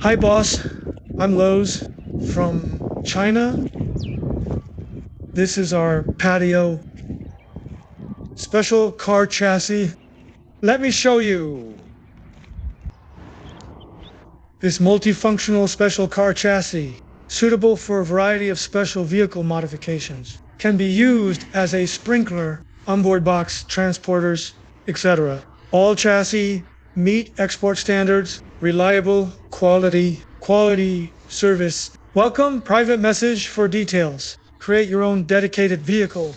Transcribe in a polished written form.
Hi, boss. I'm Lowe's from China. This is our patio special car chassis. Let me show you. This multifunctional special car chassis, suitable for a variety of special vehicle modifications, can be used as a sprinkler, onboard box, transporters, etc. All chassis meet export standards, reliable quality service. Welcome, private message for details. Create your own dedicated vehicle